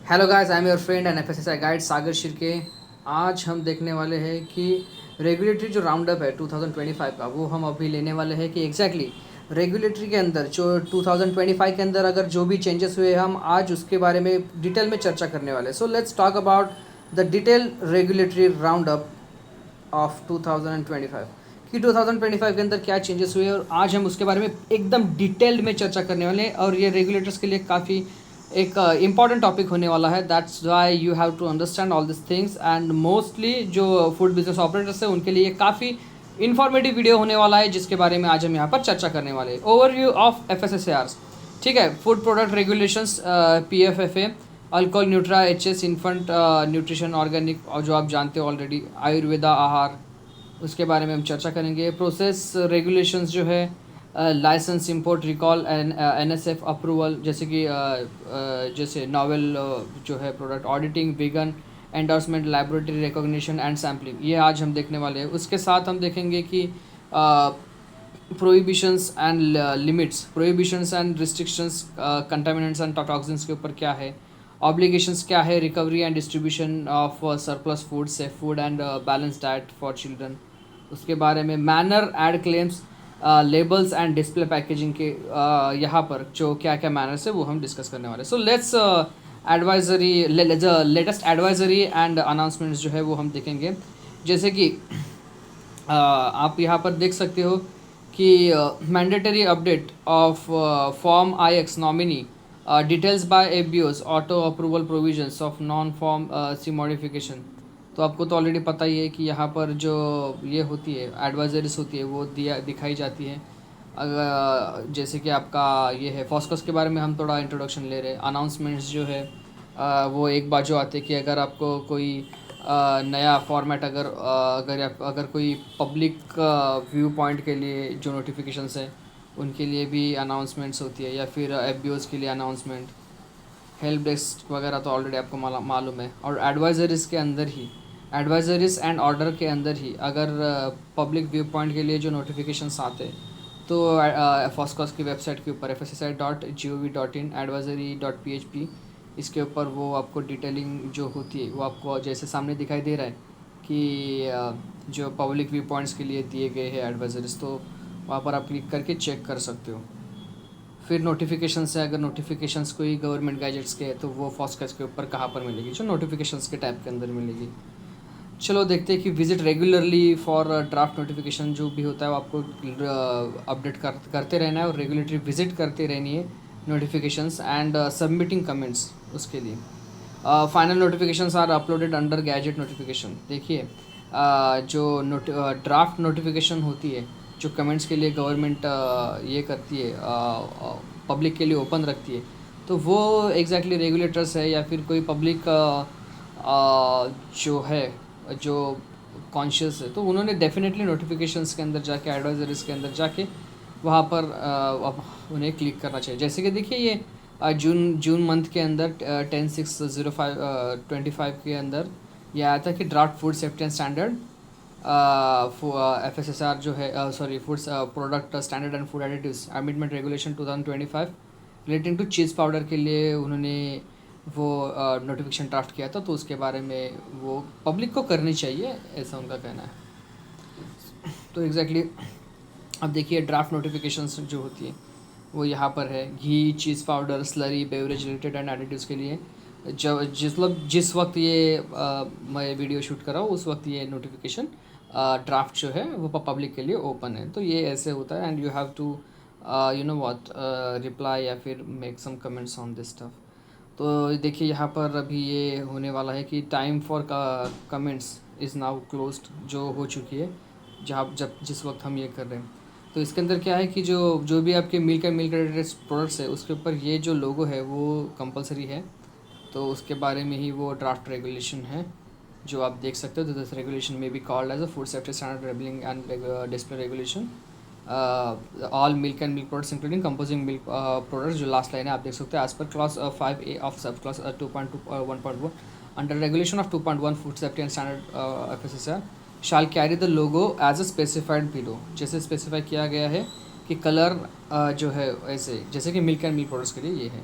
Hello guys, I am your friend and FSSAI guide Sagar Shirke. आज हम देखने वाले हैं कि रेगुलेटरी जो राउंड अप है 2025 का, वो हम अभी लेने वाले हैं कि एग्जैक्टली रेगुलेटरी के अंदर जो 2025 के अंदर अगर जो भी चेंजेस हुए, हम आज उसके बारे में डिटेल में चर्चा करने वाले हैं। So let's talk about the detail regulatory round up of 2025 कि 2025 के अंदर क्या चेंजेस हुए, और आज हम उसके बारे में एकदम डिटेल्ड में चर्चा करने वाले हैं। और ये रेगुलेटर्स के लिए काफ़ी एक इम्पॉर्टेंट टॉपिक होने वाला है। That's why you have to understand all this things, and mostly जो फूड बिजनेस ऑपरेटर्स हैं उनके लिए काफ़ी इन्फॉर्मेटिव वीडियो होने वाला है, जिसके बारे में आज हम यहाँ पर चर्चा करने वाले हैं। ओवरव्यू ऑफ एफएसएसएआर्स, ठीक है। Food product regulations, PFFA, alcohol, nutra, HS, infant nutrition, organic, और जो आप जानते हो ऑलरेडी, आयुर्वेदा आहार, उसके बारे में हम चर्चा करेंगे। प्रोसेस रेगुलेशंस जो है, licence, import, recall and NSF approval, जैसे कि जैसे नॉवेल जो है product auditing, vegan endorsement, laboratory recognition and sampling, ये आज हम देखने वाले हैं। उसके साथ हम देखेंगे कि prohibitions and limits, prohibitions and restrictions, contaminants and toxins के ऊपर क्या है, ऑब्लिगेशंस क्या है, recovery and distribution of surplus food, safe food and balance diet for children, उसके बारे में manner ad claims, labels and display packaging के यहाँ पर जो क्या क्या मैनर्स है वो हम डिस्कस करने वाले हैं। So let's advisory, latest advisory and announcements जो है वो हम देखेंगे। जैसे कि आप यहाँ पर देख सकते हो कि mandatory update of form I X nominee, details by FBOs, auto approval provisions of non form C modification. तो आपको तो ऑलरेडी पता ही है कि यहाँ पर जो ये होती है एडवाइजरीज होती है वो दिखाई जाती है। अगर जैसे कि आपका ये है फॉस्कस के बारे में हम थोड़ा इंट्रोडक्शन ले रहे हैं। अनाउंसमेंट्स जो है वो एक बार जो आते हैं कि अगर आपको कोई नया फॉर्मेट, अगर कोई पब्लिक व्यू पॉइंट के लिए जो नोटिफिकेशंस हैं उनके लिए भी अनाउंसमेंट्स होती है, या फिर एफ के लिए अनाउंसमेंट, हेल्प डेस्क वगैरह तो ऑलरेडी आपको मालूम है। और एडवाइजरीज़ के अंदर ही, एडवाइजरीज एंड ऑर्डर के अंदर ही अगर पब्लिक व्यू पॉइंट के लिए जो नोटिफिकेशंस आते हैं तो फॉस्कॉस की वेबसाइट के ऊपर fssi.gov.in advisory.php, इसके ऊपर वो आपको डिटेलिंग जो होती है वो आपको जैसे सामने दिखाई दे रहा है कि जो पब्लिक व्यू पॉइंट्स के लिए दिए गए हैं एडवाइजरीज, तो वहाँ पर आप क्लिक करके चेक कर सकते हो। फिर नोटिफिकेशन से, अगर नोटिफिकेशंस कोई गवर्नमेंट गैजेट्स के हैं तो वो फॉस्कस के ऊपर कहाँ पर मिलेगी, जो नोटिफिकेशंस के टाइप के अंदर मिलेगी। चलो देखते हैं कि visit regularly for draft notification जो भी होता है वो आपको अपडेट करते रहना है, और रेगुलेटरी विजिट करते रहनी है नोटिफिकेशंस एंड सबमिटिंग कमेंट्स उसके लिए। Final notifications are uploaded under gazette notification. देखिए जो ड्राफ्ट नोटिफिकेशन होती है, जो कमेंट्स के लिए गवर्नमेंट ये करती है, पब्लिक के लिए ओपन रखती है, तो वो एग्जैक्टली रेगुलेटर्स है या फिर कोई पब्लिक जो है, जो कॉन्शियस है, तो उन्होंने डेफिनेटली नोटिफिकेशंस के अंदर जाके, एडवाइजरीज के अंदर जाके वहाँ पर अब उन्हें क्लिक करना चाहिए। जैसे कि देखिए ये जून मंथ के अंदर 10/6/05/25 के अंदर ये आया था कि draft food safety and standard FSSR जो है, sorry, food product standard and food additives amendment regulation 2025 relating to cheese powder के लिए उन्होंने वो नोटिफिकेशन ड्राफ्ट किया था। तो उसके बारे में वो पब्लिक को करनी चाहिए, ऐसा उनका कहना है। तो एग्जैक्टली अब देखिए ड्राफ्ट नोटिफिकेशंस जो होती है वो यहाँ पर है। घी, cheese powder, slurry, beverage related and additives के लिए जब जिस वक्त ये मैं वीडियो शूट कर रहा हूँ उस वक्त ये नोटिफिकेशन ड्राफ्ट जो है वो पब्लिक के लिए ओपन है। तो ये ऐसे होता है, and you have to you know what reply या फिर make some comments on this stuff. तो देखिए यहाँ पर अभी ये होने वाला है कि time for comments is now closed, जो हो चुकी है जहाँ जब जिस वक्त हम ये कर रहे हैं। तो इसके अंदर क्या है कि जो जो भी आपके milk and milk related products है उसके ऊपर ये जो लोगो है वो कंपलसरी है। तो उसके बारे में ही वो ड्राफ्ट रेगुलेशन है जो आप देख सकते हो। तो this regulation may be called as a food safety standard labelling and display regulation all milk and milk products including composing milk products. जो लास्ट लाइन है आप देख सकते हैं, as per clause 5A of sub clause 2.1.1 under regulation of 2.1 food safety and standard FSSR shall carry the logo as a specified below. जैसे specify किया गया है कि कलर जो है ऐसे, जैसे कि मिल्क एंड मिल्क प्रोडक्ट्स के लिए ये है।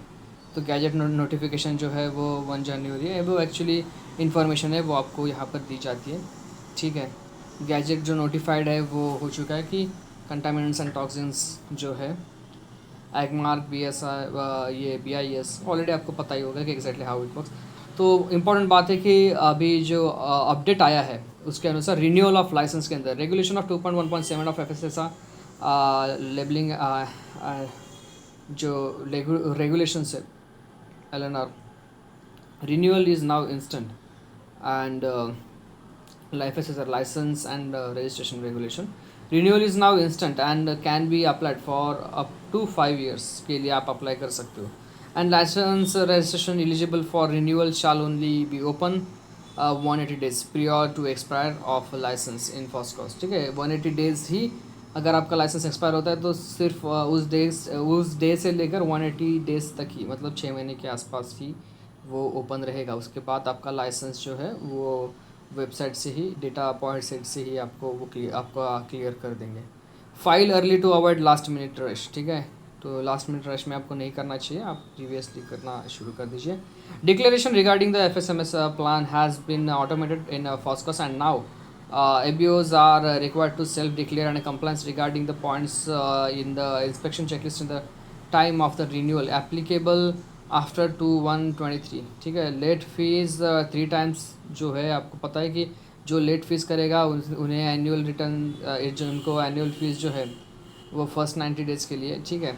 तो गैजेट नोटिफिकेशन जो है वो 1 जनवरी है, वो एक्चुअली इन्फॉर्मेशन है वो आपको यहाँ पर दी जाती है, ठीक है। गैजेट जो नोटिफाइड है वो हो चुका है कि कंटामिनेंट्स एंड टॉक्सिन्स जो है एगमार्क BSI ये BIS ऑलरेडी आपको पता ही होगा कि एग्जैक्टली हाउ इट वर्क्स। तो इम्पॉर्टेंट बात है कि अभी जो अपडेट आया है उसके अनुसार रिन्यूअल ऑफ लाइसेंस के अंदर regulation of 2.1.7 of FSSA labelling जो रेगुलेशंस है LNR renewal is now instant and FSSR license and registration regulation renewal is now instant and can be applied for up to 5 years के लिए आप apply कर सकते हो and license registration eligible for renewal shall only be open 180 days prior to expire of license in first cost, ठीक है। 180 days ही अगर आपका लाइसेंस एक्सपायर होता है तो सिर्फ उस डे से लेकर 180 डेज तक ही, मतलब 6 महीने के आसपास ही वो ओपन रहेगा। उसके बाद आपका लाइसेंस जो है वो वेबसाइट से ही, डेटा पॉइंट सेट से ही आपको वो क्लियर कर देंगे। File early to avoid last minute rush, ठीक है। तो लास्ट मिनट रश में आपको नहीं करना चाहिए, आप प्रीवियसली करना शुरू कर दीजिए। Declaration regarding the FSMS plan has been automated in FOSCOS and now ABOs are required to self-declare and compliance regarding the points in the inspection checklist in the time of the renewal applicable after 2/1/23, ठीक है। Late fees 3 times जो है आपको पता है कि जो late fees करेगा उन्हें एनुअल रिटर्न जो उनको एनुअल फीस जो है वो फर्स्ट 90 डेज़ के लिए, ठीक है,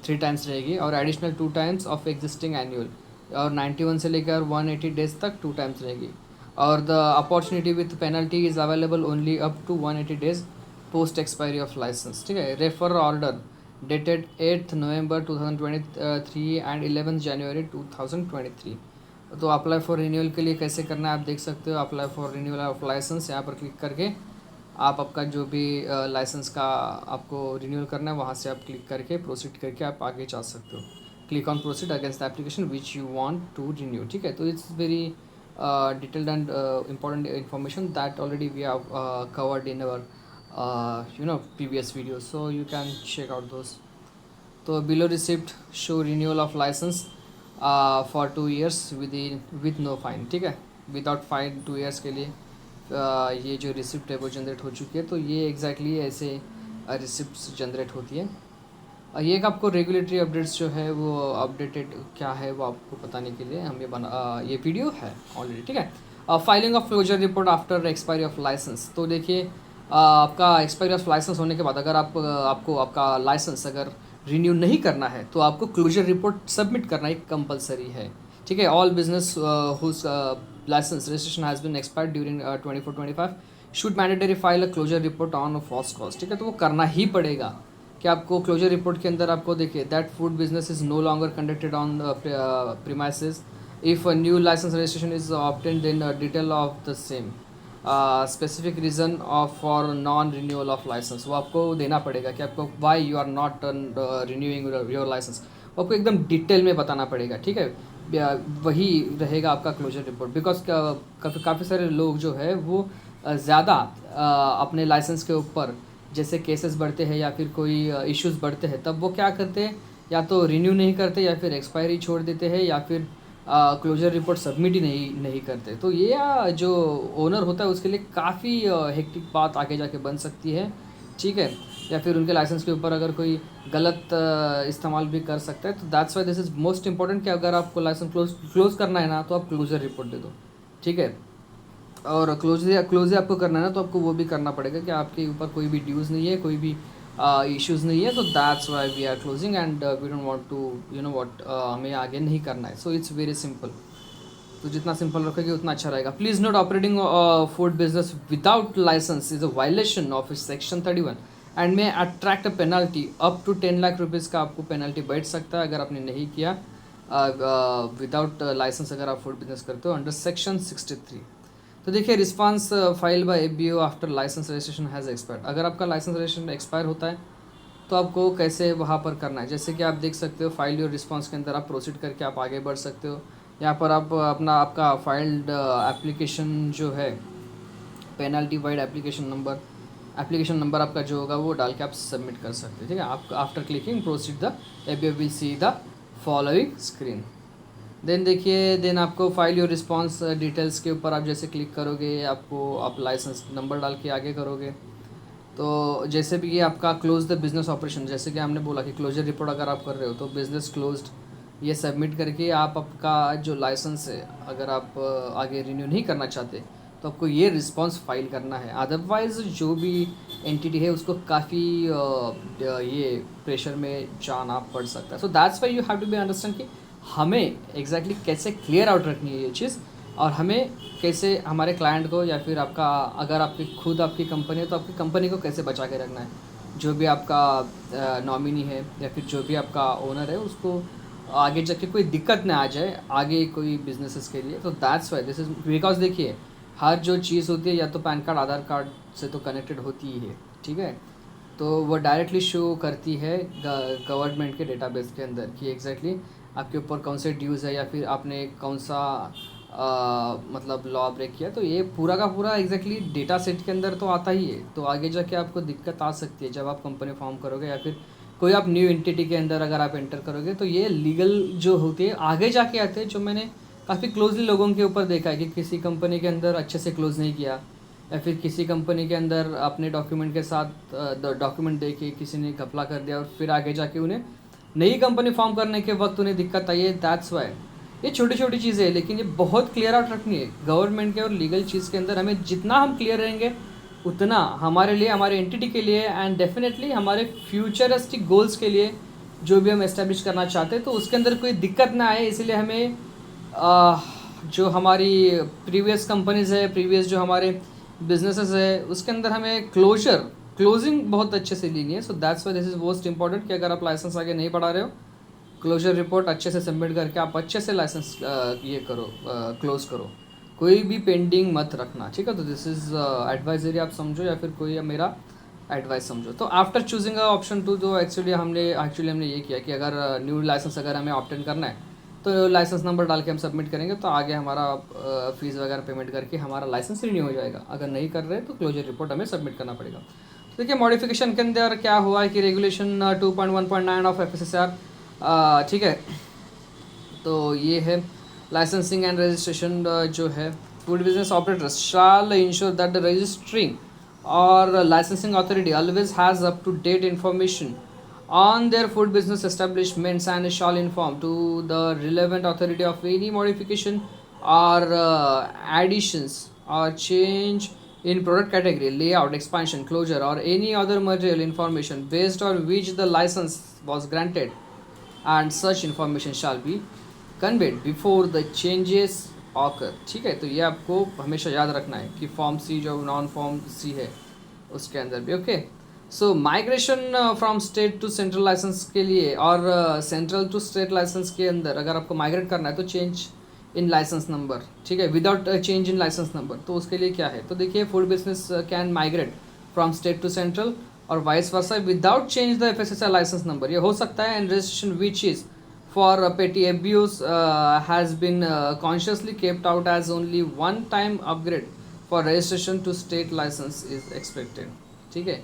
3 टाइम्स रहेगी और additional 2 times of existing annual, और 91 से लेकर 180 डेज़ तक 2 टाइम्स रहेगी। और the opportunity with penalty is available only up to 180 days post expiry of licence, ठीक है। Refer order dated 8th November 2023 and 11th January 2023। तो अप्लाई फॉर रिन्यूअल के लिए कैसे करना है आप देख सकते हो। Apply for renewal of licence, यहाँ पर क्लिक करके आप आपका जो भी लाइसेंस का आपको रिन्यूअल करना है वहाँ से आप क्लिक करके प्रोसीड करके आप आगे जा सकते हो। Click on proceed against the application which you want to renew, ठीक है। तो it's very detailed and important information that already we have covered in our previous videos, so you can check out those. तो below receipt show renewal of license for 2 years with no fine, ठीक है, without fine 2 years के लिए ये जो receipt है वो generate हो चुकी है। तो ये एग्जैक्टली ऐसे रिसिप्ट जनरेट होती है। ये एक आपको रेगुलेटरी अपडेट्स जो है वो अपडेटेड क्या है वो आपको बताने के लिए हम ये वीडियो है ऑलरेडी, ठीक है। Filing of closure report after expiry of licence. तो देखिए आपका एक्सपायरी ऑफ लाइसेंस होने के बाद अगर आपको आपका लाइसेंस अगर रिन्यू नहीं करना है तो आपको क्लोजर रिपोर्ट सबमिट करना एक कंपलसरी है, ठीक है। All business whose licence registration has been expired during 24-25 should mandatory file a closure report on FOSCOS, ठीक है। तो वो करना ही पड़ेगा कि आपको क्लोजर रिपोर्ट के अंदर आपको देखिए that food business is no longer conducted on premises if new licence registration is obtained in detail of the same specific reason of for non renewal of licence. वो आपको देना पड़ेगा कि आपको why you are not renewing your licence, वो आपको एकदम detail में बताना पड़ेगा, ठीक है। वही रहेगा आपका क्लोजर रिपोर्ट। बिकॉज काफ़ी सारे लोग जो है वो ज़्यादा अपने लाइसेंस के ऊपर जैसे केसेस बढ़ते हैं या फिर कोई इश्यूज़ बढ़ते हैं तब वो क्या करते हैं, या तो रिन्यू नहीं करते या फिर एक्सपायरी छोड़ देते हैं या फिर क्लोजर रिपोर्ट सबमिट ही नहीं करते। तो ये जो ओनर होता है उसके लिए काफ़ी हेक्टिक बात आगे जाके बन सकती है, ठीक है। या फिर उनके लाइसेंस के ऊपर अगर कोई गलत इस्तेमाल भी कर सकता है। तो that's why this is most important कि अगर आपको लाइसेंस क्लोज करना है ना तो आप क्लोजर रिपोर्ट दे दो, ठीक है। और क्लोज आपको करना है ना तो आपको वो भी करना पड़ेगा कि आपके ऊपर कोई भी ड्यूज़ नहीं है, कोई भी इश्यूज़ नहीं है। तो that's why we are closing and we don't want to हमें आगे नहीं करना है। So it's very simple. तो जितना सिंपल रखोगे उतना अच्छा रहेगा। Please note operating food business without licence is a violation of section 31 and may attract a penalty up to 10 lakh rupees का आपको पेनल्टी बैठ सकता है अगर आपने नहीं किया विदाउट लाइसेंस अगर आप फूड बिजनेस करते हो अंडर सेक्शन 63। तो देखिए response file by ABO after licence registration has expired. अगर आपका लाइसेंस रजिस्ट्रेशन एक्सपायर होता है तो आपको कैसे वहाँ पर करना है, जैसे कि आप देख सकते हो फाइल योर रिस्पांस के अंदर आप प्रोसीड करके आप आगे बढ़ सकते हो। यहाँ पर आप आपका फाइल्ड एप्लीकेशन जो है पेनल्टी वाइड एप्लीकेशन नंबर आपका जो होगा वो डाल के आप सबमिट कर सकते हैं, ठीक है। आप after clicking proceed the ABO will see the following screen. Then देखिए, देन आपको फाइल योर रिस्पॉन्स डिटेल्स के ऊपर आप जैसे क्लिक करोगे, आपको आप लाइसेंस नंबर डाल के आगे करोगे। तो जैसे भी ये आपका क्लोज द बिजनेस ऑपरेशन, जैसे कि हमने बोला कि क्लोजर रिपोर्ट अगर आप कर रहे हो तो बिजनेस क्लोज्ड ये सबमिट करके आप आपका जो लाइसेंस है, अगर आप आगे रिन्यू नहीं करना चाहते तो आपको ये रिस्पॉन्स फाइल करना है। अदरवाइज़ जो भी एंटिटी है उसको काफ़ी ये प्रेशर में जाना पड़ सकता है। So that's why you have to be understand कि हमें एग्जैक्टली कैसे क्लियर आउट रखनी है ये चीज़, और हमें कैसे हमारे क्लाइंट को या फिर आपका, अगर आपकी खुद आपकी कंपनी है तो आपकी कंपनी को कैसे बचा के रखना है। जो भी आपका नॉमिनी है या फिर जो भी आपका ओनर है उसको आगे जाके कोई दिक्कत ना आ जाए आगे कोई बिजनेसेस के लिए। तो that's why this is because देखिए, हर जो चीज़ होती है या तो पैन कार्ड आधार कार्ड से तो कनेक्टेड होती ही है, ठीक है। तो वो डायरेक्टली शो करती है गवर्नमेंट के डेटाबेस के अंदर कि एग्जैक्टली आपके ऊपर कौन से ड्यूज़ है या फिर आपने कौन सा मतलब लॉ ब्रेक किया। तो ये पूरा का पूरा एग्जैक्टली डेटा सेट के अंदर तो आता ही है। तो आगे जाके आपको दिक्कत आ सकती है जब आप कंपनी फॉर्म करोगे या फिर कोई आप न्यू एंटिटी के अंदर अगर आप एंटर करोगे। तो ये लीगल जो होती है आगे जाके आते हैं, जो मैंने काफ़ी क्लोजली लोगों के ऊपर देखा है कि किसी कंपनी के अंदर अच्छे से क्लोज़ नहीं किया या फिर किसी कंपनी के अंदर अपने डॉक्यूमेंट के साथ डॉक्यूमेंट दे के किसी ने घपला कर दिया और फिर आगे जाके उन्हें नई कंपनी फॉर्म करने के वक्त उन्हें दिक्कत आई है। दैट्स वाई ये छोटी छोटी चीज़ें हैं, लेकिन ये बहुत क्लियर आउट रखनी है गवर्नमेंट के और लीगल चीज़ के अंदर। हमें जितना हम क्लियर रहेंगे उतना हमारे लिए, हमारे एंटिटी के लिए एंड डेफिनेटली हमारे फ्यूचरिस्टिक गोल्स के लिए जो भी हम एस्टेब्लिश करना चाहते हैं तो उसके अंदर कोई दिक्कत ना आए। इसीलिए हमें जो हमारी प्रीवियस कंपनीज़ है, प्रीवियस जो हमारे बिजनेसेस है, उसके अंदर हमें क्लोजिंग बहुत अच्छे से लेनी है। So that's why this is most important कि अगर आप लाइसेंस आगे नहीं बढ़ा रहे हो, क्लोजर रिपोर्ट अच्छे से सबमिट करके आप अच्छे से लाइसेंस ये करो, क्लोज करो, कोई भी पेंडिंग मत रखना, ठीक है। तो दिस इज़ एडवाइजरी आप समझो या फिर कोई मेरा एडवाइस समझो। तो आफ्टर चूजिंग ऑप्शन 2 तो एक्चुअली हमने ये किया कि अगर न्यू लाइसेंस अगर हमें ऑप्ट इन करना है तो लाइसेंस नंबर डाल के हम सबमिट करेंगे तो आगे हमारा फीस वगैरह पेमेंट करके हमारा लाइसेंस रिन्यू हो जाएगा। अगर नहीं कर रहे तो क्लोजर रिपोर्ट हमें सबमिट करना पड़ेगा। तो देखिए, मॉडिफिकेशन के अंदर क्या हुआ है कि रेगुलेशन 2.1.9 ऑफ FSSR, ठीक है। तो ये है लाइसेंसिंग एंड रजिस्ट्रेशन जो है, food business operators shall ensure that the registering or licensing authority always has up to date information on their food business establishments and shall inform to the relevant authority of any modification or additions or change in product category, layout, expansion, closure or any other material information based on which the license was granted, and such information shall be conveyed before the changes occur, ठीक है। तो ये आपको हमेशा याद रखना है कि फॉर्म सी जो नॉन फॉर्म सी है उसके अंदर भी, okay. So migration from state to central licence के लिए और सेंट्रल टू स्टेट लाइसेंस के अंदर अगर आपको माइग्रेट करना है तो चेंज इन लाइसेंस नंबर, ठीक है, without change in licence number. तो उसके लिए क्या है, तो देखिए, food business can migrate from state to central और vice versa without change the FSSR licence number. ये हो सकता है and registration which is for petty abuse has been consciously kept out as only one time upgrade for registration to state license is expected, ठीक है।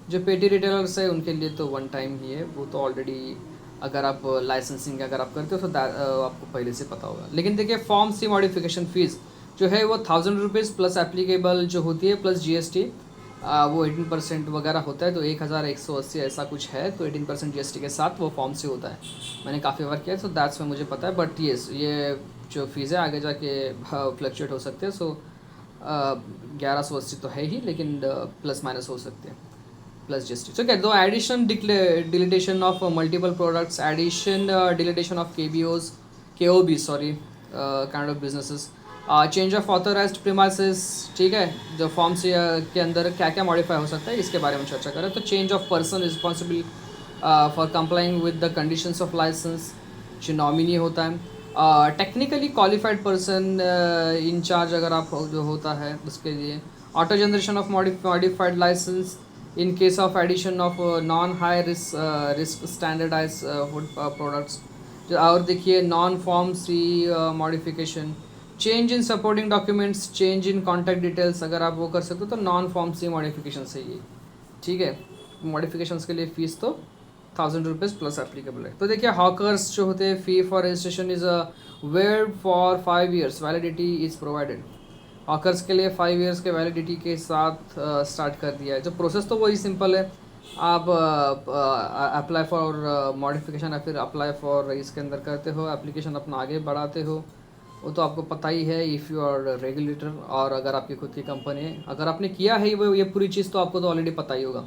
जो पेटी retailers है उनके लिए तो वन टाइम ही है, वो तो ऑलरेडी अगर आप लाइसेंसिंग अगर आप करते हो तो आपको पहले से पता होगा। लेकिन देखिए, फॉर्म सी मॉडिफिकेशन फीस जो है वो 1000 रुपीज़ प्लस एप्लीकेबल जो होती है प्लस GST, वो 18% वगैरह होता है। तो 1180 ऐसा कुछ है, तो 18% GST के साथ वो फॉर्म से होता है। मैंने काफ़ी बार किया है, तो दैट्स में मुझे पता है। बट येस, ये जो फीस है आगे जाके फ्लक्चुएट हो सकते हैं। सो 1180 तो है ही, लेकिन प्लस माइनस हो सकते हैं प्लस GST, ठीक है। दो addition deletion of multiple products, addition deletion of KOB sorry kind of businesses, change of authorised premises, ठीक है। जो फॉर्म से के अंदर क्या क्या मॉडिफाई हो सकता है इसके बारे में चर्चा करें। तो change of person responsible for complying with the conditions of licence, जो नॉमिनी होता है, टेक्निकली क्वालिफाइड पर्सन इंचार्ज अगर आप जो होता है उसके लिए, auto generation of modified licence in case of addition of non high risk standardise food products. और देखिए, non form C modification, change in supporting documents, change in contact details अगर आप वो कर सकते हो तो नॉन फॉर्म सी मॉडिफिकेशन से ही, ठीक है। मॉडिफिकेशंस के लिए फ़ीस तो ₹1000 प्लस एप्लीकेबल है। तो देखिए हॉकर्स जो होते हैं, fee for registration is weird for 5 years, validity is provided. Hawkers के लिए 5 years के वैलिडिटी के साथ स्टार्ट कर दिया है। जो प्रोसेस तो वही सिंपल है, आप अप्लाई फॉर मॉडिफिकेशन या फिर अप्लाई फॉर इसके अंदर करते हो, एप्लीकेशन अपना आगे बढ़ाते हो, वो तो आपको पता ही है इफ़ यू आर रेगुलेटर, और अगर आपकी खुद की कंपनी है, अगर आपने किया है वो ये पूरी चीज़ तो आपको तो ऑलरेडी पता ही होगा,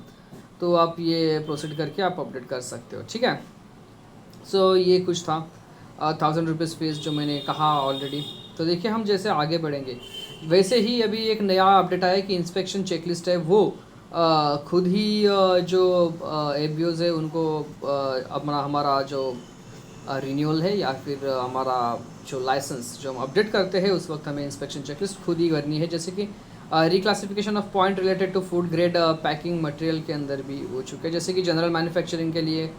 तो आप ये प्रोसीड करके आप अपडेट कर सकते हो, ठीक है। सो ये कुछ था ₹1000 फीस जो मैंने कहा ऑलरेडी। तो देखिए हम जैसे आगे बढ़ेंगे वैसे ही अभी एक नया अपडेट आया कि इंस्पेक्शन चेकलिस्ट है वो खुद ही जो एफबीओज़ है उनको अपना हमारा जो रिन्यूअल है या फिर हमारा जो लाइसेंस जो हम अपडेट करते हैं उस वक्त हमें इंस्पेक्शन चेकलिस्ट खुद ही करनी है। जैसे कि reclassification of point related to food grade packing material के अंदर भी हो चुके हैं, जैसे कि जनरल मैन्युफैक्चरिंग के लिए,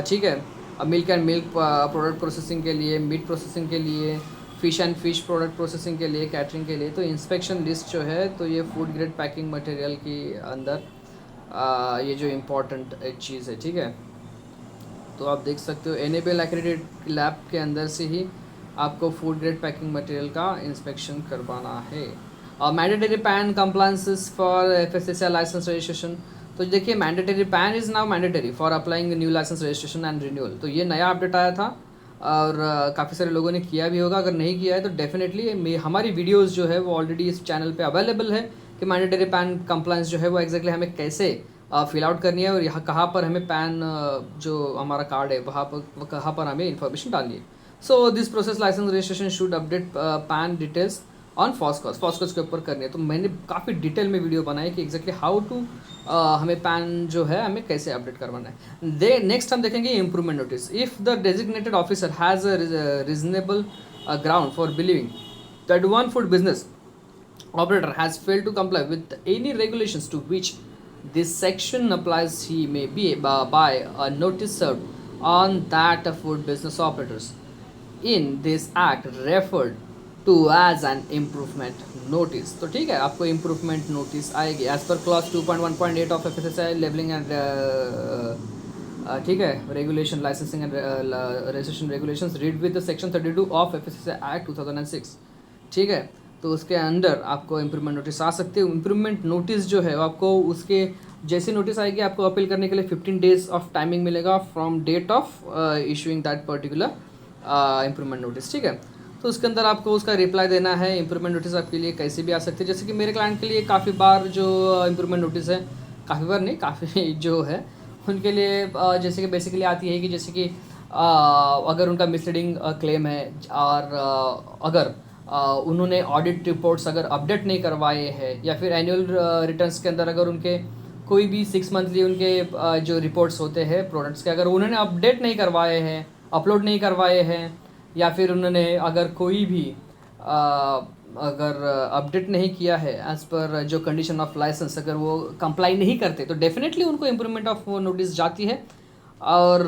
ठीक है, milk and milk product processing के लिए, मीट प्रोसेसिंग के लिए, fish and fish product processing के लिए, कैटरिंग के लिए। तो इंस्पेक्शन लिस्ट जो है तो ये फूड ग्रेड पैकिंग मटेरियल के अंदर ये जो इम्पोर्टेंट एक चीज़ है, ठीक है। तो आप देख सकते हो एनेबल एक्रेडिटेड लैब के अंदर से ही आपको फूड ग्रेड पैकिंग मटेरियल का इंस्पेक्शन करवाना है। Mandatory PAN compliances for FSSAI licence registration. तो देखिए mandatory PAN is now mandatory for applying new licence registration and renewal. तो ये नया अपडेट आया था और काफ़ी सारे लोगों ने किया भी होगा, अगर नहीं किया है तो डेफिनेटली हमारी वीडियोस जो है वो ऑलरेडी इस चैनल पे अवेलेबल है कि मैंडेटरी पैन कंप्लायंस जो है वो एग्जैक्टली हमें कैसे फिल आउट करनी है और यहाँ कहाँ पर हमें पैन जो हमारा कार्ड है वहाँ पर कहाँ पर हमें इन्फॉर्मेशन डालनी है। So this process licence registration should update PAN details on FoSCoS के ऊपर करनी है। तो मैंने काफ़ी डिटेल में वीडियो बनाई कि एग्जैक्टली हाउ टू हमें पैन जो है हमें कैसे अपडेट करवाना है। नेक्स्ट हम देखेंगे improvement notice. If the designated officer has a reasonable ground for believing that one food business operator has failed to comply with any regulations to which this section applies, he may be by a notice served on that food business operators in this act referred to as an improvement notice। तो ठीक है, आपको improvement notice आएगी as per clause 2.1.8 of FSSAI labeling and ठीक है regulation licensing and registration regulations read with the section 32 of FSSAI act 2006, ठीक है। तो उसके अंडर आपको इम्प्रूवमेंट नोटिस आ सकते हैं। इम्प्रूवमेंट नोटिस जो है आपको उसके जैसे नोटिस आएगी आपको अपील करने के लिए 15 days ऑफ टाइमिंग मिलेगा from date of issuing that particular improvement notice, ठीक है। तो उसके अंदर आपको उसका रिप्लाई देना है। इम्प्रूवमेंट नोटिस आपके लिए कैसे भी आ सकती है, जैसे कि मेरे क्लाइंट के लिए काफ़ी बार जो इम्प्रूवमेंट नोटिस है, काफ़ी बार नहीं काफ़ी जो है उनके लिए जैसे कि बेसिकली आती है कि जैसे कि अगर उनका मिसलीडिंग क्लेम है और अगर उन्होंने ऑडिट रिपोर्ट्स अगर अपडेट नहीं करवाए हैं या फिर एनुअल रिटर्न्स के अंदर अगर उनके कोई भी 6 मंथली उनके जो रिपोर्ट्स होते हैं प्रोडक्ट्स के अगर उन्होंने अपडेट नहीं करवाए हैं, अपलोड नहीं करवाए हैं, या फिर उन्होंने अगर कोई भी अगर अपडेट नहीं किया है एज़ पर जो कंडीशन ऑफ लाइसेंस अगर वो कंप्लाई नहीं करते तो डेफिनेटली उनको इम्प्रूवमेंट ऑफ नोटिस जाती है और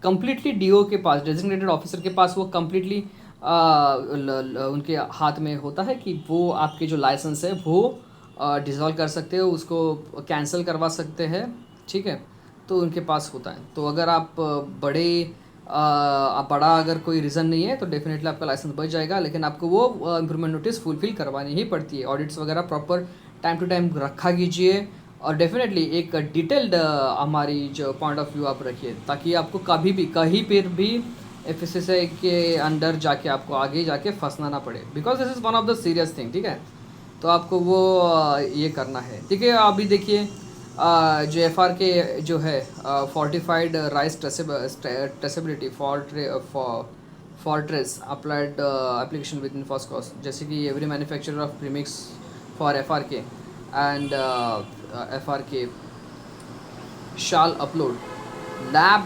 कम्प्लीटली DO के पास, डेजिग्नेटेड ऑफिसर के पास वो कम्प्लीटली उनके हाथ में होता है कि वो आपके जो लाइसेंस है वो डिसॉल्व कर सकते हो, उसको कैंसिल करवा सकते हैं, ठीक है। तो उनके पास होता है। तो अगर आप बड़ा अगर कोई रीज़न नहीं है तो डेफिनेटली आपका लाइसेंस बच जाएगा, लेकिन आपको वो इम्प्रूवमेंट नोटिस फुलफिल करवानी ही पड़ती है। ऑडिट्स वगैरह प्रॉपर टाइम टू टाइम रखा कीजिए और डेफिनेटली एक डिटेल्ड हमारी जो पॉइंट ऑफ व्यू आप रखिए ताकि आपको कभी भी कहीं पर भी FSSAI के अंडर जाके आपको आगे जाके फंसना ना पड़े, because this is one of the serious thing, ठीक है। तो आपको वो ये करना है, ठीक है। अभी देखिए जो FRK जो है fortified rice traceability fortress applied application within FoSCoS, जैसे कि every manufacturer of premix for FRK and FRK shall upload lab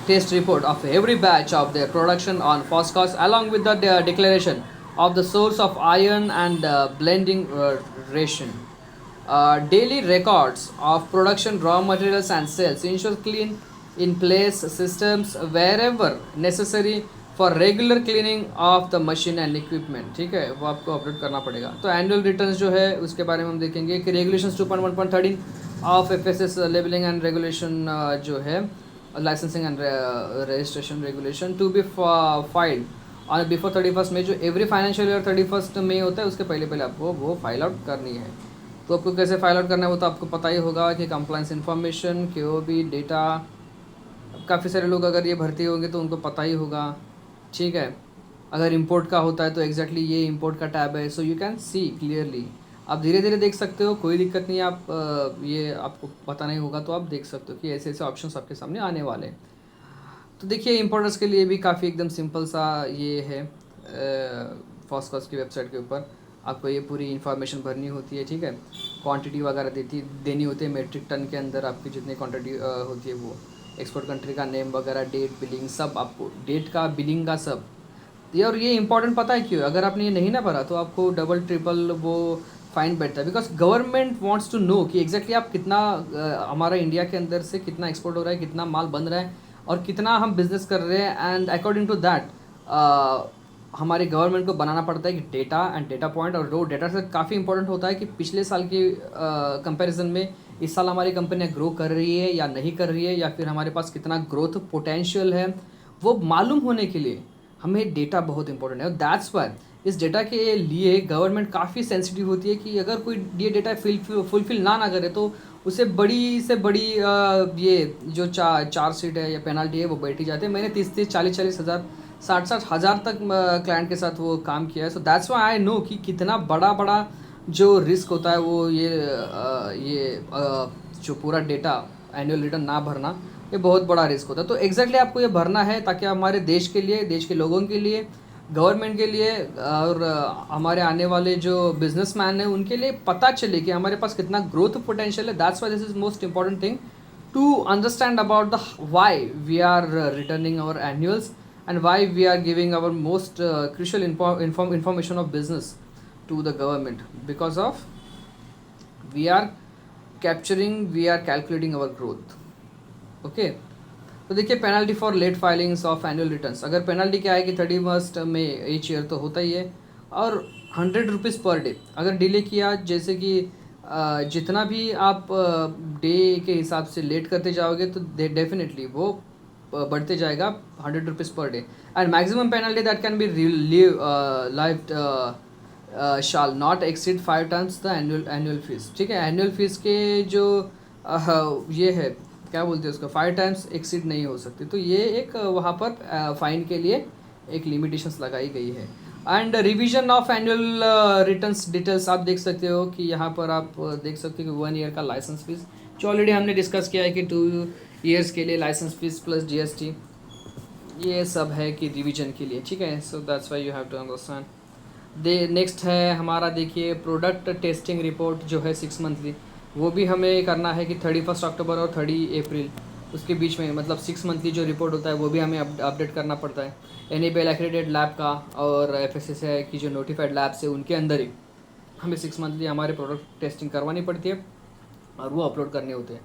test report of every batch of their production on Foscos along with the declaration of the source of iron and blending ration. Daily records of production raw materials and sales ensure clean in place systems wherever necessary for regular cleaning of the machine and equipment, ठीक है। वो आपको update करना पड़ेगा। तो annual returns जो है उसके बारे में हम देखेंगे कि regulations 2.1.13 of FSS labelling and regulation जो है licensing and registration regulation to be filed और बिफोर 31 मई, जो एवरी फाइनेंशियल ईयर 31 मई होता है उसके पहले पहले आपको वो फाइल आउट करनी है। तो आपको कैसे फाइल आउट करना है वो तो आपको पता ही होगा कि कंप्लायंस इन्फॉर्मेशन, KOB डेटा, काफ़ी सारे लोग अगर ये भर्ती होंगे तो उनको पता ही होगा, ठीक है। अगर इंपोर्ट का होता है तो एग्जैक्टली ये इंपोर्ट का टैब है, so you can see clearly. आप धीरे धीरे देख सकते हो, कोई दिक्कत नहीं है। आप ये आपको पता नहीं होगा तो आप देख सकते हो कि ऐसे ऐसे ऑप्शंस आपके सामने आने वाले हैं। तो देखिए इंपोर्टर्स के लिए भी काफ़ी एकदम सिंपल सा ये है। फर्स्ट क्लास की वेबसाइट के ऊपर आपको ये पूरी इन्फॉर्मेशन भरनी होती है, ठीक है। क्वांटिटी वगैरह देनी होती है, मेट्रिक टन के अंदर आपकी जितनी क्वांटिटी होती है वो, एक्सपोर्ट कंट्री का नेम वगैरह, डेट, बिलिंग, सब आपको, डेट का, बिलिंग का, सब ये। और ये इंपॉर्टेंट पता है क्यों? अगर आपने ये नहीं ना भरा तो आपको डबल ट्रिपल वो फाइन बैठता है, because government wants to know कि एग्जैक्टली आप कितना हमारा इंडिया के अंदर से कितना एक्सपोर्ट हो रहा है, कितना माल बन रहा है और कितना हम बिजनेस कर रहे हैं। एंड अकॉर्डिंग टू दैट हमारी गवर्नमेंट को बनाना पड़ता है कि डेटा एंड डेटा पॉइंट, और वो डेटा से काफ़ी इंपॉर्टेंट होता है कि पिछले साल के कंपैरिजन में इस साल हमारी कंपनियाँ ग्रो कर रही है या नहीं कर रही है, या फिर हमारे पास कितना ग्रोथ पोटेंशियल है, वो मालूम होने के लिए हमें डेटा बहुत इंपॉर्टेंट है। और दैट्स वाई इस डेटा के लिए गवर्नमेंट काफ़ी सेंसिटिव होती है कि अगर कोई ये डेटा फुलफिल ना करे तो उसे बड़ी से बड़ी ये जो चार्ज शीट है या पेनल्टी है वो बैठी जाती है। मैंने 30-30, 40-40 हज़ार, 60-60 हज़ार तक क्लाइंट के साथ वो काम किया है। So that's Y I know कि कितना बड़ा बड़ा जो रिस्क होता है वो जो पूरा डेटा एनुअल रिटर्न ना भरना, ये बहुत बड़ा रिस्क होता है। तो एग्जैक्टली आपको ये भरना है ताकि हमारे देश के लिए, देश के लोगों के लिए, गवर्नमेंट के लिए और हमारे आने वाले जो बिजनेसमैन हैं उनके लिए पता चले कि हमारे पास कितना ग्रोथ पोटेंशियल है। That's why this is most important thing to understand about the why we are returning our annuals and why we are giving our most crucial information of business to the government, because of we are calculating our growth, okay। तो देखिए penalty for late filings of annual returns, अगर penalty क्या है कि 31 में each year तो होता ही है, और 100 रुपीज़ पर डे अगर डिले किया, जैसे कि जितना भी आप डे के हिसाब से लेट करते जाओगे तो डेफिनेटली वो बढ़ते जाएगा 100 rupees per day. And maximum penalty that can be live shall not exceed 5 times the annual fees, ठीक है। एनुअल फीस के जो ये है क्या बोलते हैं उसको, 5 टाइम्स एक्सीड नहीं हो सकती। तो ये एक वहाँ पर फाइन के लिए एक लिमिटेशंस लगाई गई है। And revision of annual returns details आप देख सकते हो कि यहाँ पर आप देख सकते हो कि 1 ईयर का लाइसेंस फीस, जो ऑलरेडी हमने डिस्कस किया है कि 2 ईयर्स के लिए लाइसेंस फीस प्लस GST, ये सब है कि रिवीजन के लिए, ठीक है। So that's why you have to understand. Next है हमारा, देखिए प्रोडक्ट टेस्टिंग रिपोर्ट जो है 6 मंथली, वो भी हमें करना है कि 31 अक्टूबर और 30 अप्रैल उसके बीच में, मतलब 6 मंथली जो रिपोर्ट होता है वो भी हमें अपडेट करना पड़ता है। NABL एक्रेडिटेड लैब का और FSSAI की जो नोटिफाइड लैब्स है उनके अंदर ही हमें 6 मंथली हमारे प्रोडक्ट टेस्टिंग करवानी पड़ती है और वो अपलोड करने होते हैं।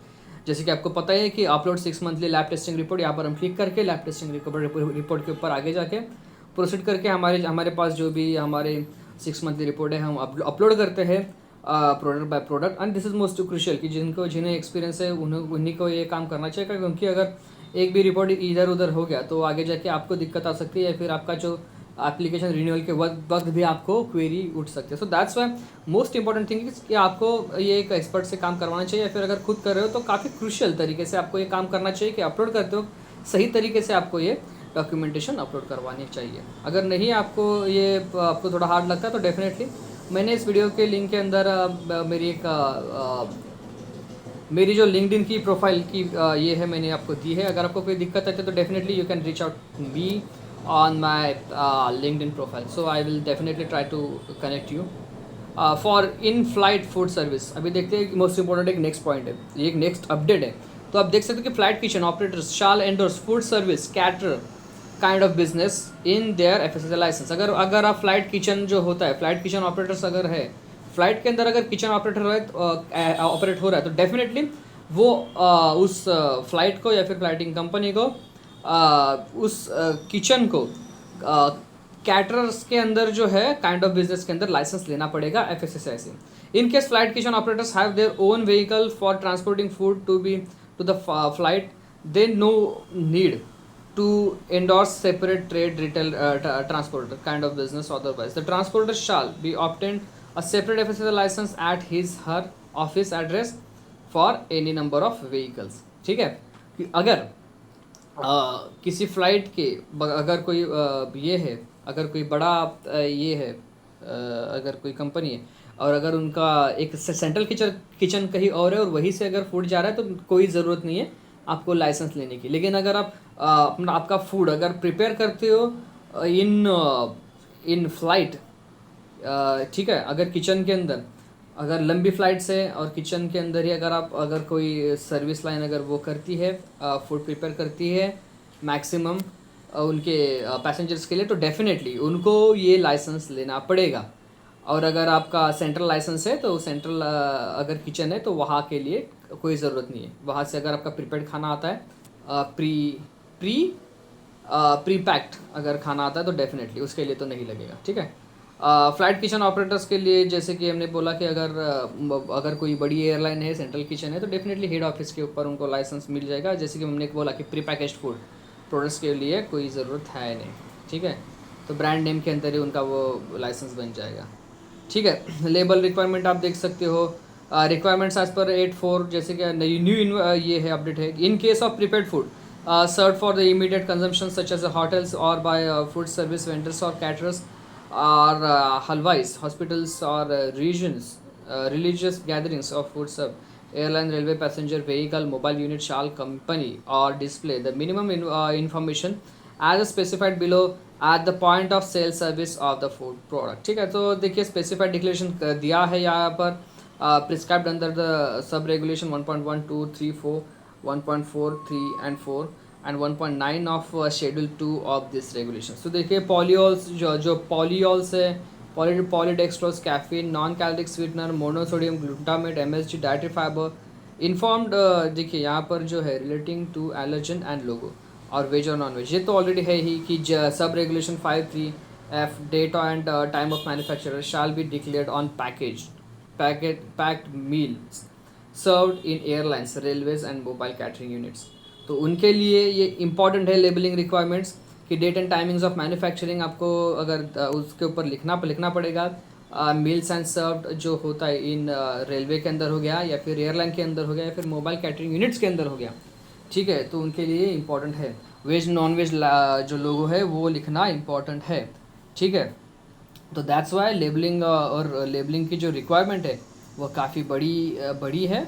जैसे कि आपको पता है कि upload 6 monthly lab testing report, यहाँ पर हम क्लिक करके लैब टेस्टिंग रिपोर्ट के ऊपर आगे जाके प्रोसीड करके हमारे पास जो भी हमारे 6 मंथली रिपोर्ट है हम अपलोड करते हैं product by product. And this is most crucial कि जिन्हें एक्सपीरियंस है उन्हीं को ये काम करना चाहिए, क्योंकि अगर एक भी रिपोर्ट इधर उधर हो गया तो आगे जाके आपको दिक्कत आ सकती है, या फिर आपका जो एप्लीकेशन रिन्यूअल के वक्त भी आपको क्वेरी उठ सकती है। So that's why most important thing कि आपको ये एक एक्सपर्ट से काम करवाना चाहिए, या फिर अगर खुद कर रहे हो तो काफ़ी क्रूशियल तरीके से आपको ये काम करना चाहिए कि अपलोड करते हो सही तरीके से आपको ये डॉक्यूमेंटेशन अपलोड करवानी चाहिए। अगर नहीं आपको थोड़ा हार्ड लगता है तो डेफिनेटली मैंने इस वीडियो के लिंक के अंदर मेरी जो लिंक्डइन की प्रोफाइल की ये है मैंने आपको दी है। अगर आपको कोई दिक्कत आती है तो definitely you can reach out me on my LinkedIn profile, so I will definitely try to connect you for in-flight food service। अभी देखते हैं मोस्ट इंपॉर्टेंट एक नेक्स्ट पॉइंट है, ये एक नेक्स्ट अपडेट है। तो आप देख सकते हो कि flight kitchen operators shall endorse food service cater kind of business in their FSSAI licence. अगर आप फ्लाइट किचन जो होता है, फ्लाइट किचन ऑपरेटर्स अगर है, फ्लाइट के अंदर अगर किचन ऑपरेटर ऑपरेट हो रहा है तो डेफिनेटली वो उस फ्लाइट को या फिर फ्लाइटिंग कंपनी को उस किचन को कैटरर्स के अंदर जो है काइंड ऑफ बिजनेस के अंदर लाइसेंस लेना पड़ेगा FSSAI से. In case flight kitchen operators have their own vehicle for transporting food to the flight, they no need to endorse separate trade retail transporter kind of business. Otherwise the transporter shall be obtained a separate FSSAI license at his her office address for any number of vehicles. ठीक है कि अगर किसी flight के अगर कोई ये है, अगर कोई बड़ा ये है, अगर कोई कंपनी है और अगर उनका एक सेंट्रल किचन कहीं और है और वहीं से अगर फूड जा रहा है तो कोई ज़रूरत नहीं है आपको लाइसेंस लेने की. लेकिन अगर आप अपना आपका फूड अगर प्रिपेयर करते हो इन फ्लाइट, ठीक है, अगर किचन के अंदर अगर लंबी फ्लाइट्स है और किचन के अंदर ही अगर कोई सर्विस लाइन अगर वो करती है फूड प्रिपेयर करती है मैक्सिमम उनके पैसेंजर्स के लिए, तो डेफिनेटली उनको ये लाइसेंस लेना पड़ेगा. और अगर आपका सेंट्रल लाइसेंस है तो सेंट्रल अगर किचन है तो वहाँ के लिए कोई ज़रूरत नहीं है. वहाँ से अगर आपका प्रिपेयर्ड खाना आता है प्री पैक्ड अगर खाना आता है तो डेफिनेटली उसके लिए तो नहीं लगेगा. ठीक है. फ्लाइट किचन ऑपरेटर्स के लिए जैसे कि हमने बोला कि अगर कोई बड़ी एयरलाइन है सेंट्रल किचन है तो डेफिनेटली हेड ऑफिस के ऊपर उनको लाइसेंस मिल जाएगा. जैसे कि हमने बोला कि प्री पैकेज्ड फूड प्रोडक्ट्स के लिए कोई ज़रूरत है नहीं. ठीक है. तो ब्रांड नेम के अंदर ही उनका वो लाइसेंस बन जाएगा. ठीक है. लेबल रिक्वायरमेंट आप देख सकते हो. रिक्वायरमेंट्स एज पर 8.4 जैसे कि न्यू ये है अपडेट है. इन case of prepared food served for the immediate consumption such as hotels or by food service vendors or caterers or halwais, hospitals or religious gatherings of food served, airline, railway, passenger vehicle, mobile unit shall accompany or display the minimum information as specified below at the point of sale service of the food product. ठीक है. तो देखिए specified declaration दिया है यहाँ पर prescribed under the sub regulation 1.1, 2, 3, 4, 1.4, 3 and 4 and 1.9 of schedule 2 of this regulation. So देखिए polyols जो polyols है, polydextrose, caffeine, non caloric sweetener, monosodium glutamate, MSG, dietary fibre informed. देखिए यहाँ पर जो है relating to allergen and logo और veg और नॉन वेज ये तो ऑलरेडी है ही कि sub regulation 5.3F date and time of manufacturer shall be declared on packed meals served in airlines, railways and mobile catering units. तो उनके लिए ये इंपॉर्टेंट है लेबलिंग रिक्वायरमेंट्स कि date and timings of manufacturing आपको अगर उसके ऊपर लिखना पड़ेगा. मील्स एंड सर्व्ड जो होता है इन रेलवे के अंदर हो गया या फिर एयरलाइन के अंदर हो गया या फिर मोबाइल कैटरिंग यूनिट्स के अंदर हो गया. ठीक है. तो उनके लिए इंपॉर्टेंट है. वेज नॉन वेज जो लोगो है वो लिखना इंपॉर्टेंट है. ठीक है. तो दैट्स वाई लेबलिंग और लेबलिंग की जो रिक्वायरमेंट है वो काफ़ी बड़ी है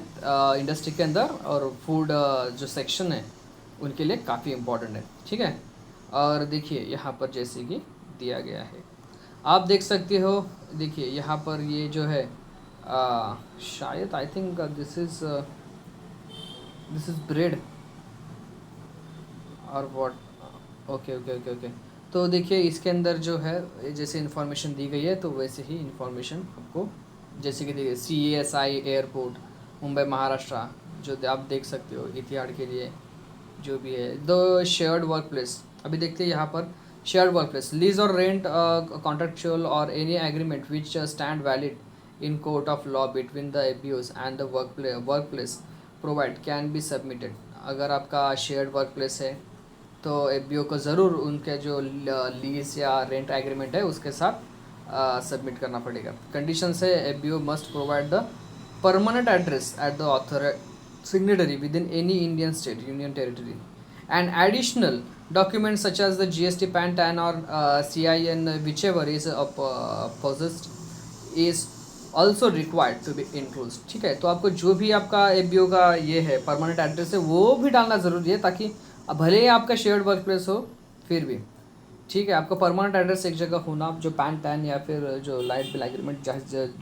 इंडस्ट्री के अंदर और फूड जो सेक्शन है उनके लिए काफ़ी इम्पोर्टेंट है. ठीक है. और देखिए यहाँ पर जैसे कि दिया गया है आप देख सकते हो. देखिए यहाँ पर ये जो है शायद I think this is bread और व्हाट. ओके. तो देखिए इसके अंदर जो है जैसे इन्फॉर्मेशन दी गई है तो वैसे ही इन्फॉर्मेशन आपको जैसे कि देखिए CSI एयरपोर्ट मुंबई महाराष्ट्र जो आप देख सकते हो इतिहाड़ के लिए जो भी है. द शेयर्ड वर्क प्लेस अभी देखते हैं यहाँ पर शेयर्ड वर्क प्लेस लीज और रेंट कॉन्ट्रेक्चुअल और any agreement which stand valid in court of law between the ABOs and the work place provide can be submitted. अगर आपका शेयर्ड वर्क प्लेस है तो ABO को ज़रूर उनके जो लीज या रेंट एग्रीमेंट है उसके साथ सबमिट करना पड़ेगा. कंडीशन है ABO must provide the permanent address at the author signatory within any Indian state, union territory, and additional documents such as the GST, PAN, TAN or CIN, whichever is possessed, is also required to be enclosed. ठीक है. तो आपको जो भी आपका ABO का ये है परमानेंट एड्रेस है वो भी डालना ज़रूरी है ताकि भले ही आपका शेयर्ड वर्क प्लेस हो फिर भी. ठीक है. आपका परमानेंट एड्रेस एक जगह होना जो पैन टैन या फिर जो लाइट बिल एग्रीमेंट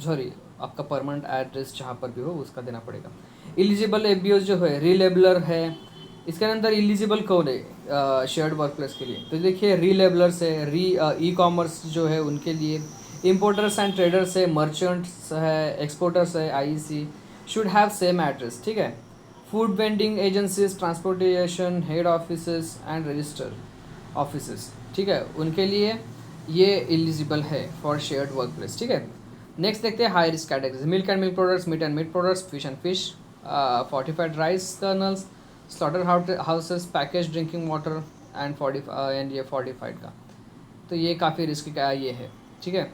सॉरी आपका परमानेंट एड्रेस जहाँ पर भी हो उसका देना पड़ेगा. एलिजिबल ABOs जो है रीलेबलर है. इसके अंदर एलिजिबल कौन है शेयर्ड वर्क प्लेस के लिए. तो देखिए रीलेबलर्स है, ई-कॉमर्स जो है उनके लिए, इम्पोर्टर्स एंड ट्रेडर्स है, मर्चेंट्स है, एक्सपोर्टर्स है, IEC should have same address. ठीक है. Food vending agencies, transportation head offices and register offices. ठीक है. उनके लिए ये एलिजिबल है फॉर शेयर्ड वर्क प्लेस, ठीक है। नेक्स्ट देखते हैं high risk categories, milk and milk products, meat and meat products, fish and fish, fortified rice kernels, slaughter houses, package drinking water and and ये फोर्टिफाइड का, तो ये काफ़ी रिस्क का ये है, ठीक है।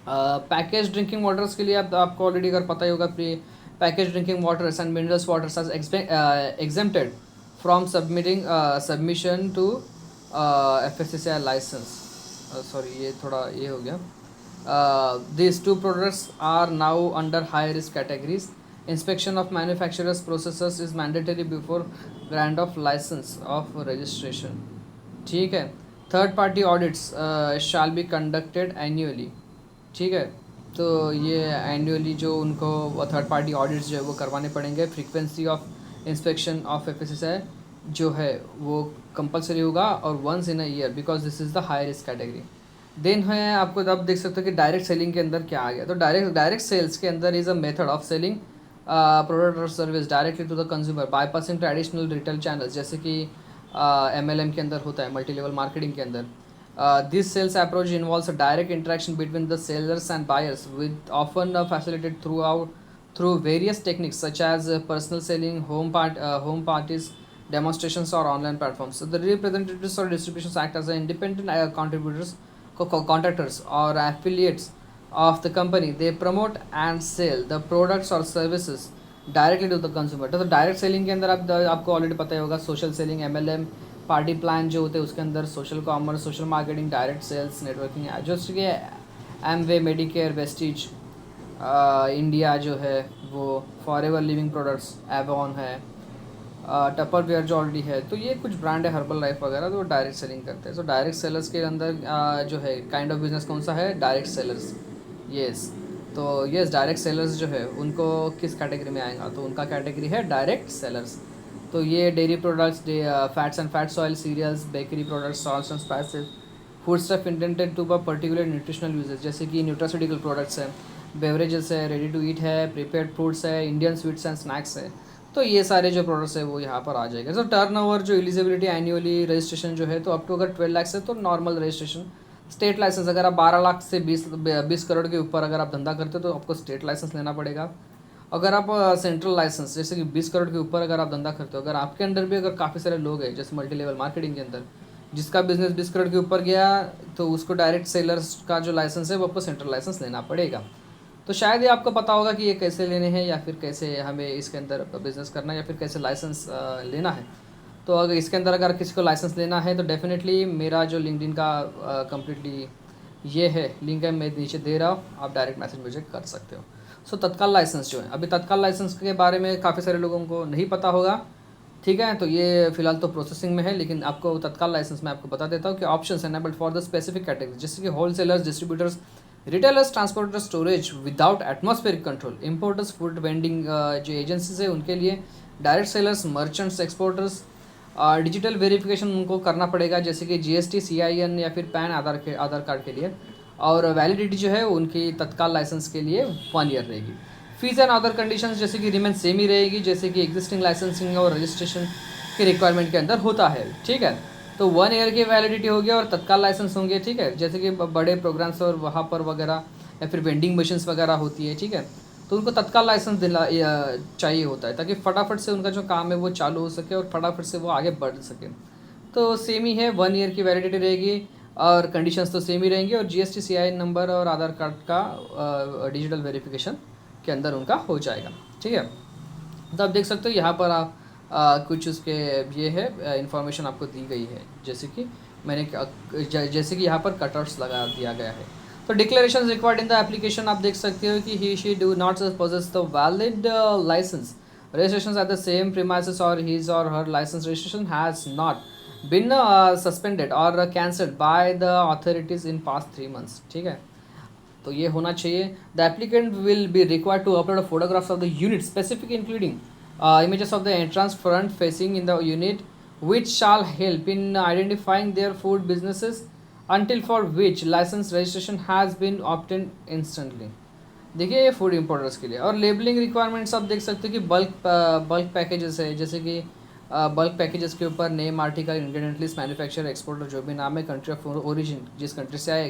पैकेज ड्रिंकिंग वाटर्स के लिए आपको ऑलरेडी अगर पता ही होगा, pre package drinking waters and minerals waters are exempted from submission to FSSAI license. Sorry ये थोड़ा ये हो गया. These two products are now under high risk categories. Inspection of manufacturers processes is mandatory before grant of license of registration. ठीक है. Third party audits shall be conducted annually. ठीक है. तो ये एनुअली जो उनको थर्ड पार्टी ऑडिट्स जो है वो करवाने पड़ेंगे. Frequency of inspection of FSSAI जो है वो कंपलसरी होगा और once in a year, because this is the high risk category. Then है आपको अब देख सकते हो कि डायरेक्ट सेलिंग के अंदर क्या आ गया. तो डायरेक्ट सेल्स के अंदर is a method of selling product और service directly to the consumer bypassing traditional retail channels, जैसे कि MLM के अंदर होता है, मल्टी लेवल मार्केटिंग के अंदर. This sales approach involves a direct interaction between the sellers and buyers, with often facilitated through various techniques such as personal selling, home parties, demonstrations, or online platforms. So the representatives or distributions act as independent contractors or affiliates of the company. They promote and sell the products or services directly to the consumer. तो direct selling के अंदर आपको already पता ही होगा, social selling, MLM, party plan जो होते हैं उसके अंदर social commerce, social marketing, direct sales, networking, जैसे कि एमवे, मेडिकेयर, वेस्टिज, इंडिया जो है वो, फॉरएवर लिविंग प्रोडक्ट्स, एवॉन है, टपर वेयर जो ऑलरेडी है. तो ये कुछ ब्रांड है, हर्बल लाइफ वगैरह, तो डायरेक्ट सेलिंग करते हैं. तो डायरेक्ट सेलर्स के अंदर जो है काइंड ऑफ बिजनेस कौन सा है, डायरेक्ट सेलर्स. येस. तो येस, डायरेक्ट सेलर्स जो है उनको किस कैटेगरी में आएगा, तो उनका कैटेगरी है डायरेक्ट सेलर्स. तो ये dairy products, fats and fats oil, cereals, bakery products, salts and spices, food stuff intended to particular nutritional uses, जैसे कि न्यूट्रास्यूटिकल प्रोडक्ट्स है, बेवरेजेस है, रेडी टू ईट है, प्रिपेयर्ड फूड्स है, इंडियन स्वीट्स एंड स्नैक्स है. तो ये सारे जो प्रोडक्ट्स है वो यहाँ पर आ जाएगा. तो टर्नओवर जो एलिजिबिलिटी एनुअली रजिस्ट्रेशन जो है, तो अप टू अगर 12 लाख है तो नॉर्मल रजिस्ट्रेशन. स्टेट लाइसेंस अगर आप 12 लाख से 20 करोड़ के ऊपर अगर आप धंधा करते हो तो आपको स्टेट लाइसेंस लेना पड़ेगा. अगर आप सेंट्रल लाइसेंस, जैसे कि 20 करोड़ के ऊपर अगर आप धंधा करते हो, अगर आपके अंडर भी अगर काफ़ी सारे लोग हैं, जैसे मल्टी लेवल मार्केटिंग के अंदर जिसका बिजनेस 20 करोड़ के ऊपर गया, तो उसको डायरेक्ट सेलर्स का जो लाइसेंस है वो आपको सेंट्रल लाइसेंस लेना पड़ेगा. तो शायद ये आपको पता होगा कि ये कैसे लेने हैं, या फिर कैसे हमें इसके अंदर बिजनेस करना है, या फिर कैसे लाइसेंस लेना है. तो अगर इसके अंदर अगर किसी को लाइसेंस लेना है तो डेफिनेटली मेरा जो लिंक्डइन का कम्प्लीटली ये है लिंक है, मैं नीचे दे रहा हूँ, आप डायरेक्ट मैसेज मुझे कर सकते हो. सो तत्काल लाइसेंस जो है, अभी तत्काल लाइसेंस के बारे में काफ़ी सारे लोगों को नहीं पता होगा, ठीक है. तो ये फिलहाल तो प्रोसेसिंग में है, लेकिन आपको तत्काल लाइसेंस में आपको बता देता हूँ कि options enabled for the specific category, जैसे कि wholesalers, distributors, retailers, transporter, storage without atmospheric control, importers, food vending जो एजेंसीज है उनके लिए, direct sellers, merchants, exporters, digital verification उनको करना पड़ेगा, जैसे कि GST, CIN या फिर पैन, आधार कार्ड के लिए. और वैलिडिटी जो है उनकी तत्काल लाइसेंस के लिए 1 ईयर रहेगी. फीस एंड अदर कंडीशंस जैसे कि रिमेन सेम ही रहेगी, जैसे कि एग्जिस्टिंग लाइसेंसिंग और रजिस्ट्रेशन के रिक्वायरमेंट के अंदर होता है, ठीक है. तो 1 ईयर की वैलिडिटी होगी और तत्काल लाइसेंस होंगे, ठीक है. जैसे कि बड़े प्रोग्राम्स और वहाँ पर वगैरह या फिर वेंडिंग मशीन्स वगैरह होती है, ठीक है, तो उनको तत्काल लाइसेंस चाहिए होता है, ताकि फटाफट से उनका जो काम है वो चालू हो सके और फटाफट से वो आगे बढ़ सके. तो सेम ही है, 1 ईयर की वैलिडिटी रहेगी और कंडीशंस तो सेम ही रहेंगी, और GST, CIN नंबर और आधार कार्ड का डिजिटल वेरिफिकेशन के अंदर उनका हो जाएगा, ठीक है. तो आप देख सकते हो यहाँ पर आप कुछ उसके ये है इंफॉर्मेशन आपको दी गई है, जैसे कि जैसे कि यहाँ पर कटआउट्स लगा दिया गया है. तो declaration required in the application आप देख सकते हो कि he she do not possess the valid licence, registration at the same premises, और हिज और her licence registration has not been suspended और cancelled by the authorities in past 3 months, ठीक है. तो ये होना चाहिए. The applicant will be required to upload photographs of the unit specific including images of the entrance front facing in the unit, which shall help in identifying their food businesses, until for which license registration has been obtained instantly. देखिए ये food importers के लिए. और labelling requirements आप देख सकते हो कि बल्क पैकेजेस है, जैसे कि बल्क पैकेजेस के ऊपर name article ingredient list manufacturer exporter जो भी नाम है, कंट्री ऑफ ओरिजिन जिस कंट्री से आए,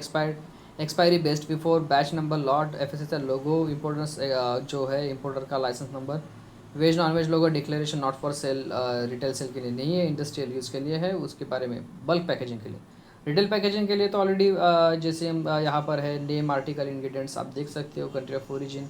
expiry best before, batch number, lot, FSSAI logo, importance जो है इम्पोर्टर का licence number, veg non veg logo declaration not for sale, retail sale के लिए नहीं है, इंडस्ट्रियल यूज़ के लिए है, उसके बारे में बल्क पैकेजिंग के लिए। रिटेल पैकेजिंग के लिए तो ऑलरेडी जैसे हम यहाँ पर है नेम आर्टिकल इंग्रेडिएंट्स आप देख सकते हो, country of origin,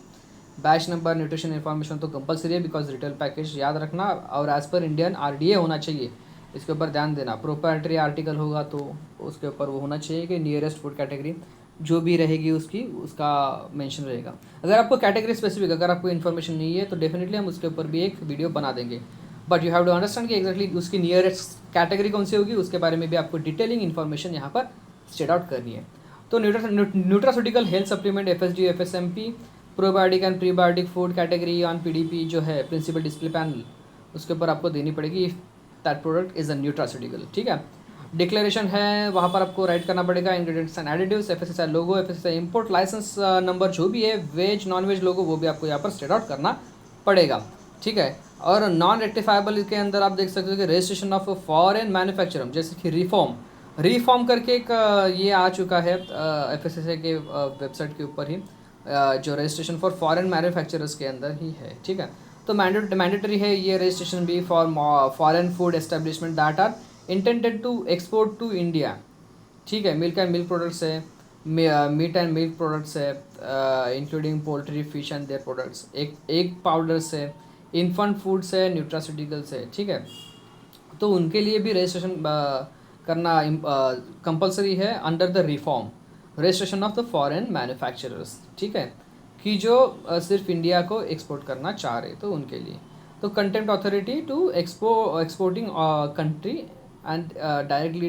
batch number, nutrition information तो कंपलसरी है बिकॉज रिटेल पैकेज याद रखना, और एज पर इंडियन आरडीए होना चाहिए, इसके ऊपर ध्यान देना। प्रोप्राइटरी आर्टिकल होगा तो उसके ऊपर वो होना चाहिए कि नियरेस्ट फूड कैटेगरी जो भी रहेगी उसका मेंशन रहेगा। अगर आपको कैटेगरी स्पेसिफिक अगर आपको इन्फॉर्मेशन नहीं है तो डेफिनेटली हम उसके ऊपर भी एक वीडियो बना देंगे, but you have to understand कि एक्जैक्टली उसकी नियरेस्ट कैटेगरी कौन सी होगी, उसके बारे में भी आपको डिटेलिंग इन्फॉर्मेशन यहाँ पर स्टेट आउट करनी है। तो nutraceutical health supplement FSD FSMP probiotic and prebiotic food category on PDP जो है प्रिंसिपल डिस्प्ले पैनल, उसके ऊपर आपको देनी पड़ेगी if that product is a nutraceutical. ठीक है, डिक्लेरेशन है वहाँ पर आपको राइट करना पड़ेगा ingredients and additives, FSSAI logo, FSSAI import licence number जो भी है, वेज नॉन वेज लोगो वो भी आपको यहाँ पर स्टेट आउट करना पड़ेगा। ठीक है, और नॉन रेक्टिफाइबल के अंदर आप देख सकते हो कि रजिस्ट्रेशन ऑफ फॉरेन मैन्युफैक्चरर, जैसे कि रिफॉर्म करके एक ये आ चुका है एफएसएसआई के वेबसाइट के ऊपर ही, जो रजिस्ट्रेशन फॉर फॉरेन मैन्युफैक्चरर्स के अंदर ही है। ठीक है, तो मैंडेटरी है ये रजिस्ट्रेशन भी for foreign food establishment that are intended to export to India. ठीक है, मिल्क एंड मिल्क प्रोडक्ट्स है, मीट एंड मिल्क प्रोडक्ट्स है including poultry, fish and their products, egg powders है, इन्फेंट फूड्स है, nutraceuticals है। ठीक है, तो उनके लिए भी रजिस्ट्रेशन करना कंपलसरी है under the reform registration of the foreign manufacturers. ठीक है, कि जो सिर्फ इंडिया को एक्सपोर्ट करना चाह रहे तो उनके लिए, तो contempt authority to exporting country and directly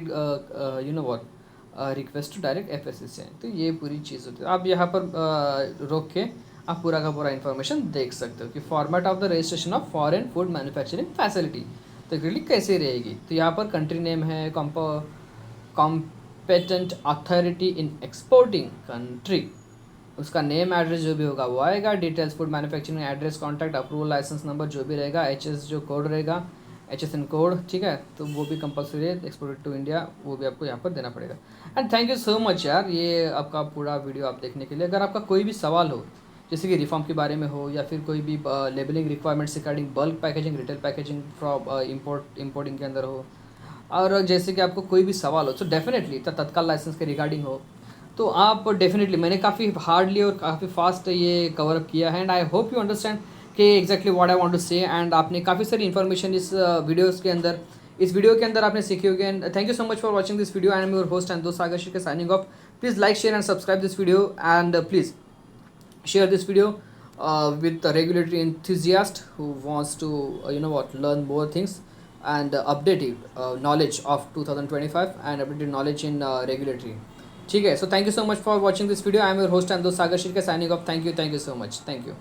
you know what request to direct FSSAI. तो ये पूरी चीज़ होती है, आप यहाँ पर रोक के आप पूरा का पूरा इन्फॉर्मेशन देख सकते हो कि format of the registration of foreign food manufacturing facility तो एक्चुअली कैसे रहेगी। तो यहाँ पर कंट्री नेम है, competent authority in exporting country, उसका नेम एड्रेस जो भी होगा वो आएगा, details food manufacturing address, contact, approval, licence number जो भी रहेगा, एचएस जो कोड रहेगा, HSN कोड। ठीक है, तो वो भी कंपलसरी है, एक्सपोर्टेड टू इंडिया वो भी आपको यहाँ पर देना पड़ेगा। And thank you so much यार, ये आपका पूरा वीडियो आप देखने के लिए। अगर आपका कोई भी सवाल हो जैसे कि रिफॉर्म के बारे में हो या फिर कोई भी labelling requirements regarding bulk packaging, retail packaging from importing के अंदर हो, और जैसे कि आपको कोई भी सवाल हो तो डेफिनेटली तत्काल लाइसेंस के रिगार्डिंग हो तो आप डेफिनेटली, मैंने काफ़ी हार्डली और काफ़ी फास्ट ये कवर अप किया है and I hope you understand कि exactly what I want to say, and आपने काफ़ी सारी इन्फॉर्मेशन इस वीडियो के अंदर आपने सीखी होगी। And thank you so much for watching this video, I am your host and दोस्त Sagar Shekhar signing off. Please like, share and subscribe this video, and please share this video with a regulatory enthusiast who wants to learn more things and updated knowledge of 2025 and updated knowledge in regulatory. ठीक है, so thank you so much for watching this video. I am your host and दोस्त Sagar Shekhar signing off. Thank you so much. Thank you.